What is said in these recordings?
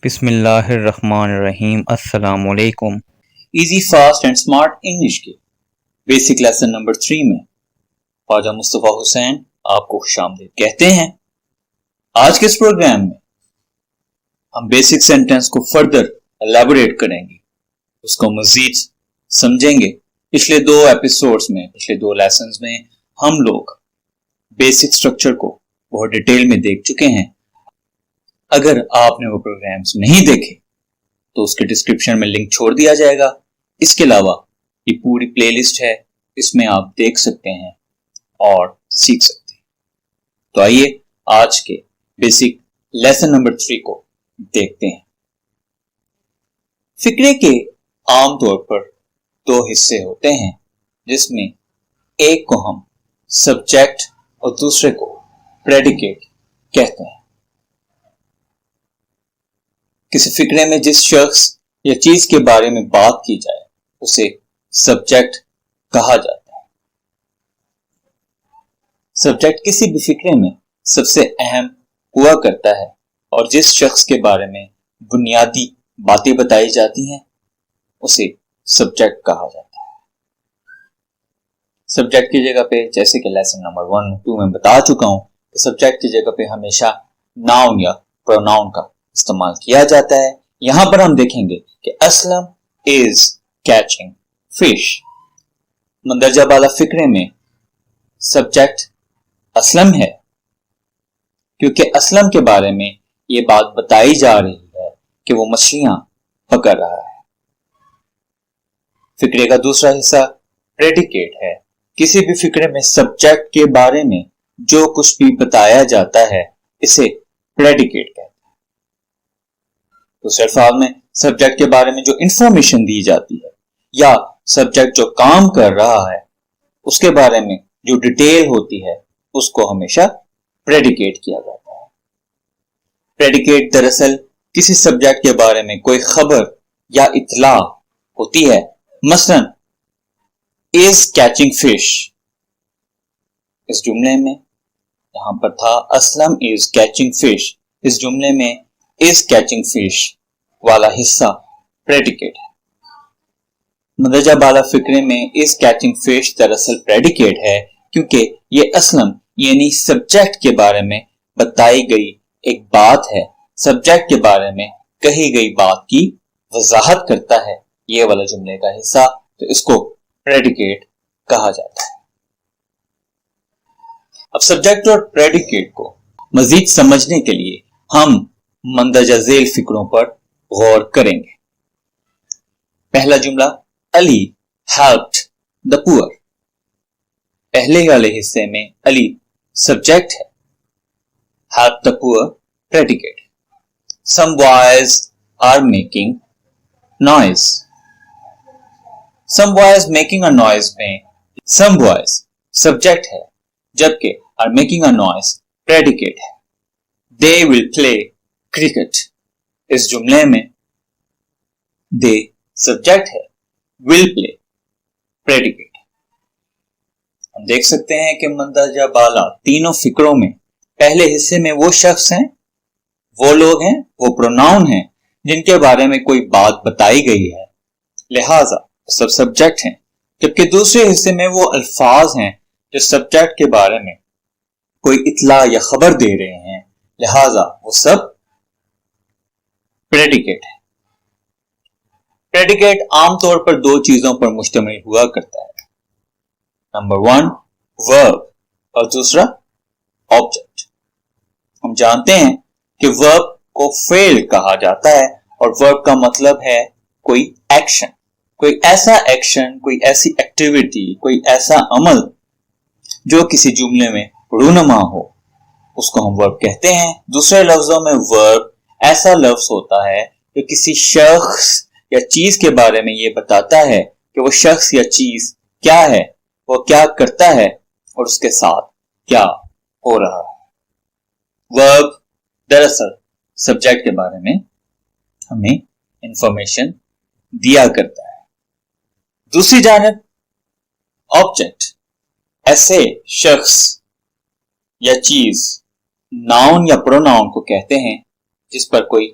بسم اللہ الرحمن الرحیم۔ السلام علیکم۔ Easy fast and smart English کے بیسک لیسن نمبر 3 میں خواجہ مصطفیٰ حسین آپ کو خوش آمدید کہتے ہیں۔ آج کے اس پروگرام میں ہم بیسک سینٹینس کو فردر الیبوریٹ کریں گے، اس کو مزید سمجھیں گے۔ پچھلے دو ایپیسوڈز میں، پچھلے دو لیسنز میں ہم لوگ بیسک سٹرکچر کو بہت ڈیٹیل میں دیکھ چکے ہیں۔ اگر آپ نے وہ پروگرامز نہیں دیکھے تو اس کے ڈسکرپشن میں لنک چھوڑ دیا جائے گا۔ اس کے علاوہ یہ پوری پلے لسٹ ہے، اس میں آپ دیکھ سکتے ہیں اور سیکھ سکتے ہیں۔ تو آئیے آج کے بیسک لیسن نمبر 3 کو دیکھتے ہیں۔ فقرے کے عام طور پر دو حصے ہوتے ہیں، جس میں ایک کو ہم سبجیکٹ اور دوسرے کو پریڈیکیٹ کہتے ہیں۔ کسی فقرے میں جس شخص یا چیز کے بارے میں بات کی جائے اسے سبجیکٹ کہا جاتا ہے۔ سبجیکٹ کسی بھی فقرے میں سب سے اہم ہوا کرتا ہے اور جس شخص کے بارے میں بنیادی باتیں بتائی جاتی ہیں اسے سبجیکٹ کہا جاتا ہے۔ سبجیکٹ کی جگہ پہ، جیسے کہ لیسن نمبر 1 2 میں بتا چکا ہوں کہ سبجیکٹ کی جگہ پہ ہمیشہ ناؤن یا پروناؤن کا استعمال کیا جاتا ہے۔ یہاں پر ہم دیکھیں گے کہ اسلم is catching fish۔ مندرجہ بالا فقرے میں سبجیکٹ اسلم ہے کیونکہ اسلم کے بارے میں یہ بات بتائی جا رہی ہے کہ وہ مچھلیاں پکڑ رہا ہے۔ فقرے کا دوسرا حصہ پریڈیکیٹ ہے۔ کسی بھی فقرے میں سبجیکٹ کے بارے میں جو کچھ بھی بتایا جاتا ہے اسے پریڈیکیٹ کہتے ہیں۔ دوسرے الفاظ میں سبجیکٹ کے بارے میں جو انفارمیشن دی جاتی ہے یا سبجیکٹ جو کام کر رہا ہے اس کے بارے میں جو ڈیٹیل ہوتی ہے اس کو ہمیشہ پریڈیکیٹ کیا جاتا ہے۔ پریڈیکیٹ دراصل کسی سبجیکٹ کے بارے میں کوئی خبر یا اطلاع ہوتی ہے۔ مثلا is catching fish، اس جملے میں یہاں پر تھا اسلم is catching fish، اس جملے میں is catching fish والا حصہ پریڈیکیٹ ہے۔ مندرجہ بالا فقرے میں is catching fish دراصل پریڈیکیٹ ہے کیونکہ یہ اسلم یعنی سبجیکٹ کے بارے میں بتائی گئی ایک بات ہے، سبجیکٹ کے بارے میں کہی گئی بات کی وضاحت کرتا ہے یہ والا جملے کا حصہ، تو اس کو پریڈیکیٹ کہا جاتا ہے۔ اب سبجیکٹ اور پریڈیکیٹ کو مزید سمجھنے کے لیے ہم مندرجہ ذیل فقروں پر غور کریں گے۔ پہلا جملہ علی helped the poor۔ پہلے والے حصے میں علی سبجیکٹ ہے، help the poor predicate۔ Some boys are making noise۔ some boys making a noise میں some boys سبجیکٹ ہے جبکہ are making a noise predicate ہے۔ They will play cricket، اس جملے میں they سبجیکٹ ہے، will play predicate ہے۔ ہم دیکھ سکتے ہیں کہ مندرجہ بالا تینوں فقروں میں پہلے حصے میں وہ شخص ہیں، وہ لوگ ہیں، وہ پروناؤن ہیں جن کے بارے میں کوئی بات بتائی گئی ہے، لہذا سب سبجیکٹ ہیں، جبکہ دوسرے حصے میں وہ الفاظ ہیں جو سبجیکٹ کے بارے میں کوئی اطلاع یا خبر دے رہے ہیں، لہذا وہ سب پریڈیکیٹ ہے۔ پریڈیکیٹ عام طور پر دو چیزوں پر مشتمل ہوا کرتا ہے۔ نمبر 1 ورب اور دوسرا آبجیکٹ۔ ہم جانتے ہیں کہ ورب کو فعل کہا جاتا ہے اور ورب کا مطلب ہے کوئی ایکشن، کوئی ایسا ایکشن، کوئی ایسی ایکٹیویٹی، کوئی ایسا عمل جو کسی جملے میں رونما ہو، اس کو ہم ورب کہتے ہیں۔ دوسرے لفظوں میں ورب ایسا لفظ ہوتا ہے جو کسی شخص یا چیز کے بارے میں یہ بتاتا ہے کہ وہ شخص یا چیز کیا ہے، وہ کیا کرتا ہے اور اس کے ساتھ کیا ہو رہا ہے۔ ورب دراصل سبجیکٹ کے بارے میں ہمیں انفارمیشن دیا کرتا ہے۔ دوسری جانب آبجیکٹ ایسے شخص یا چیز، ناؤن یا پروناؤن کو کہتے ہیں جس پر کوئی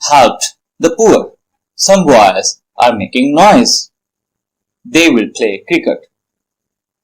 helped the poor. Some boys are making noise. They will play cricket.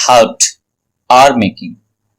helped, are making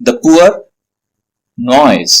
the poor, noise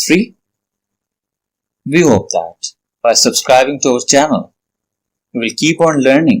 3। We hope that by subscribing to our channel, you will keep on learning